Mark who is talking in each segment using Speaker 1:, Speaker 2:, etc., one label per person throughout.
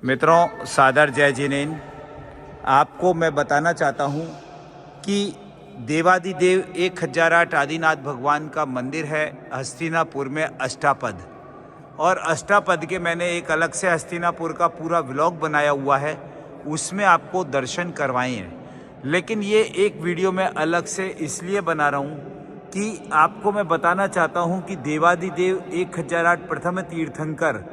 Speaker 1: मित्रों, सादर जय जिनेन। आपको मैं बताना चाहता हूँ कि देवादिदेव 1008 आदिनाथ भगवान का मंदिर है हस्तिनापुर में अष्टापद। और अष्टापद के मैंने एक अलग से हस्तिनापुर का पूरा व्लॉग बनाया हुआ है, उसमें आपको दर्शन करवाए हैं। लेकिन ये एक वीडियो में अलग से इसलिए बना रहा हूँ कि आपको मैं बताना चाहता हूँ कि देवादिदेव 1008 प्रथम तीर्थंकर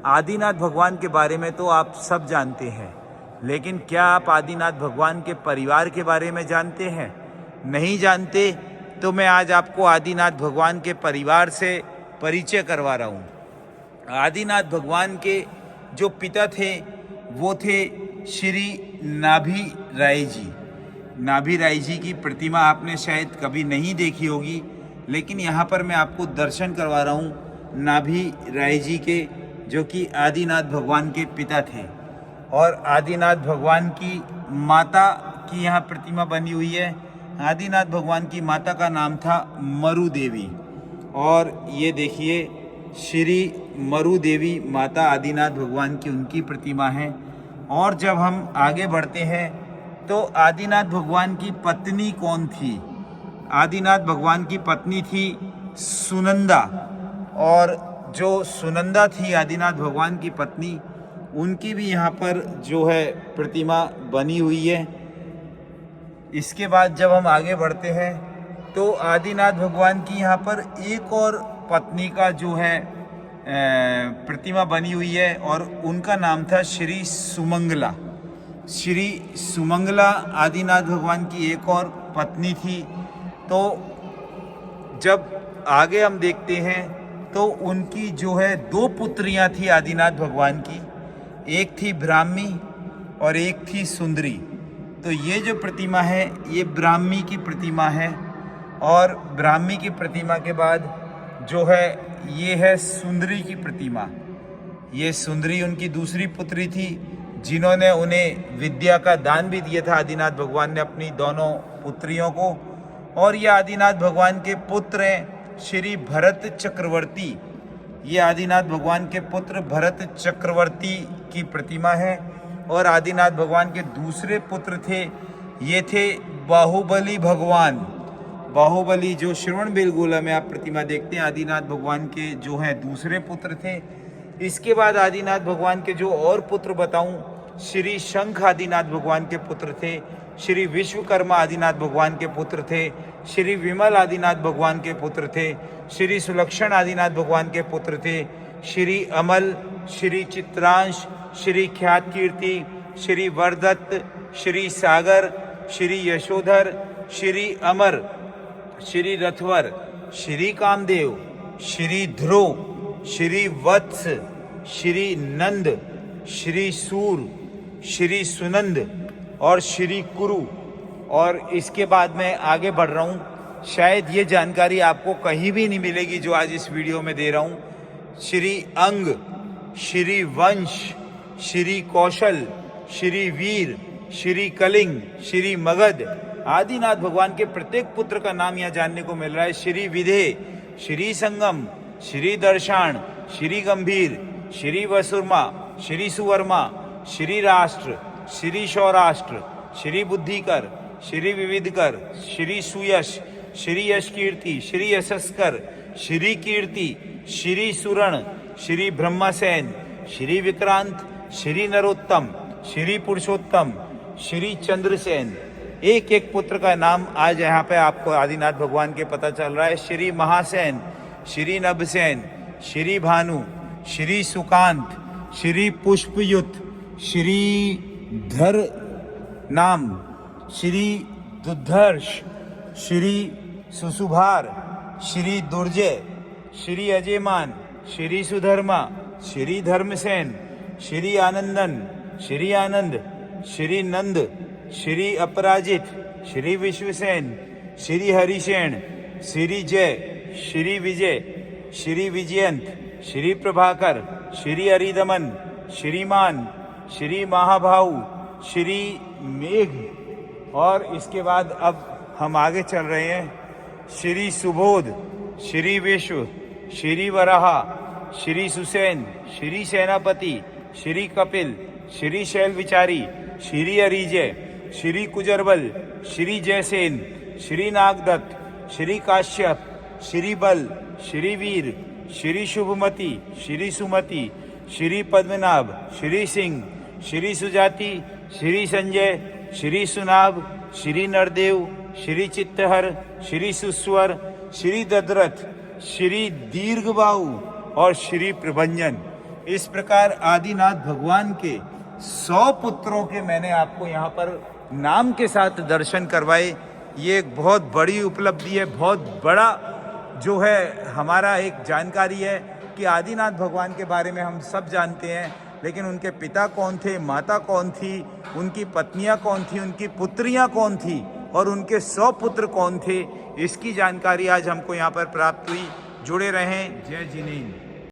Speaker 1: आदिनाथ भगवान के बारे में तो आप सब जानते हैं, लेकिन क्या आप आदिनाथ भगवान के परिवार के बारे में जानते हैं? नहीं जानते तो मैं आज आपको आदिनाथ भगवान के परिवार से परिचय करवा रहा हूँ। आदिनाथ भगवान के जो पिता थे वो थे श्री नाभि राय जी। नाभि राय जी की प्रतिमा आपने शायद कभी नहीं देखी होगी, लेकिन यहाँ पर मैं आपको दर्शन करवा रहा हूँ नाभि राय जी के, जो कि आदिनाथ भगवान के पिता थे। और आदिनाथ भगवान की माता की यहाँ प्रतिमा बनी हुई है। आदिनाथ भगवान की माता का नाम था मरु देवी, और ये देखिए श्री मरु देवी माता आदिनाथ भगवान की उनकी प्रतिमा है। और जब हम आगे बढ़ते हैं तो आदिनाथ भगवान की पत्नी कौन थी? आदिनाथ भगवान की पत्नी थी सुनंदा। और जो सुनंदा थी आदिनाथ भगवान की पत्नी, उनकी भी यहाँ पर जो है प्रतिमा बनी हुई है। इसके बाद जब हम आगे बढ़ते हैं तो आदिनाथ भगवान की यहाँ पर एक और पत्नी का जो है प्रतिमा बनी हुई है, और उनका नाम था श्री सुमंगला। श्री सुमंगला आदिनाथ भगवान की एक और पत्नी थी। तो जब आगे हम देखते हैं तो उनकी जो है दो पुत्रियां थी आदिनाथ भगवान की, एक थी ब्राह्मी और एक थी सुंदरी। तो ये जो प्रतिमा है ये ब्राह्मी की प्रतिमा है, और ब्राह्मी की प्रतिमा के बाद जो है ये है सुंदरी की प्रतिमा। ये सुंदरी उनकी दूसरी पुत्री थी, जिन्होंने उन्हें विद्या का दान भी दिया था आदिनाथ भगवान ने अपनी दोनों पुत्रियों को। और ये आदिनाथ भगवान के पुत्र हैं श्री भरत चक्रवर्ती। ये आदिनाथ भगवान के पुत्र भरत चक्रवर्ती की प्रतिमा है। और आदिनाथ भगवान के दूसरे पुत्र थे, ये थे बाहुबली भगवान। बाहुबली जो श्रवणबेलगोला में आप प्रतिमा देखते हैं, आदिनाथ भगवान के जो हैं दूसरे पुत्र थे। इसके बाद आदिनाथ भगवान के जो और पुत्र बताऊं, श्री शंख आदिनाथ भगवान के पुत्र थे, श्री विश्वकर्मा आदिनाथ भगवान के पुत्र थे, श्री विमल आदिनाथ भगवान के पुत्र थे, श्री सुलक्षण आदिनाथ भगवान के पुत्र थे, श्री अमल, श्री चित्रांश, श्री ख्यात कीर्ति, श्री वरदत्त, श्री सागर, श्री यशोधर, श्री अमर, श्री रथवर, श्री कामदेव, श्री ध्रुव, श्री वत्स, श्री नंद, श्री सूर, श्री सुनंद और श्री कुरु। और इसके बाद मैं आगे बढ़ रहा हूँ, शायद ये जानकारी आपको कहीं भी नहीं मिलेगी जो आज इस वीडियो में दे रहा हूँ। श्री अंग, श्री वंश, श्री कौशल, श्री वीर, श्री कलिंग, श्री मगध। आदिनाथ भगवान के प्रत्येक पुत्र का नाम यहाँ जानने को मिल रहा है। श्री विधे, श्री संगम, श्री दर्शान, श्री गंभीर, श्री वसुरमा, श्री सुवर्मा, श्री राष्ट्र, श्री सौराष्ट्र, श्री बुद्धिकर, श्री विविधकर, श्री सुयश, श्री यश कीर्ति, श्री यशस्कर, श्री कीर्ति, श्री सुरण, श्री ब्रह्मसेन, श्री विक्रांत, श्री नरोत्तम, श्री पुरुषोत्तम, श्री चंद्रसेन। एक एक पुत्र का नाम आज यहाँ पे आपको आदिनाथ भगवान के पता चल रहा है। श्री महासेन, श्री नभसेन, श्री भानु, श्री सुकांत, श्री पुष्पयुत, श्री धर नाम, श्री दुर्धर्ष, श्री सुसुभार, श्री दुर्जय, श्री अजयमान, श्री सुधर्मा, श्री धर्मसेन, श्री आनंदन, श्री आनंद, श्री नंद, श्री अपराजित, श्री विश्वसेन, श्री हरिसेन, श्री जय, श्री विजय, श्री विजयंत, श्री प्रभाकर, श्री हरिदमन, श्रीमान, श्री महाभाऊ, श्री मेघ। और इसके बाद अब हम आगे चल रहे हैं। श्री सुबोध, श्री विश्व, श्री वराहा, श्री सुसेन, श्री सेनापति, श्री कपिल, श्री शैल विचारी, श्री अरिजय, श्री कुजरबल, श्री जयसेन, श्री नागदत्त, श्री काश्यप, श्री बल, श्री वीर, श्री शुभमती, श्री सुमति, श्री पद्मनाभ, श्री सिंह, श्री सुजाति, श्री संजय, श्री सुनाभ, श्री नरदेव, श्री चित्तहर, श्री सुस्वर, श्री ददरथ, श्री दीर्घबाहु और श्री प्रभंजन। इस प्रकार आदिनाथ भगवान के 100 पुत्रों के मैंने आपको यहाँ पर नाम के साथ दर्शन करवाए। ये एक बहुत बड़ी उपलब्धि है, बहुत बड़ा जो है हमारा एक जानकारी है कि आदिनाथ भगवान के बारे में हम सब जानते हैं, लेकिन उनके पिता कौन थे, माता कौन थी, उनकी पत्नियां कौन थी, उनकी पुत्रियां कौन थी और उनके 100 पुत्र कौन थे, इसकी जानकारी आज हमको यहाँ पर प्राप्त हुई। जुड़े रहें। जय जिनेन्द्र।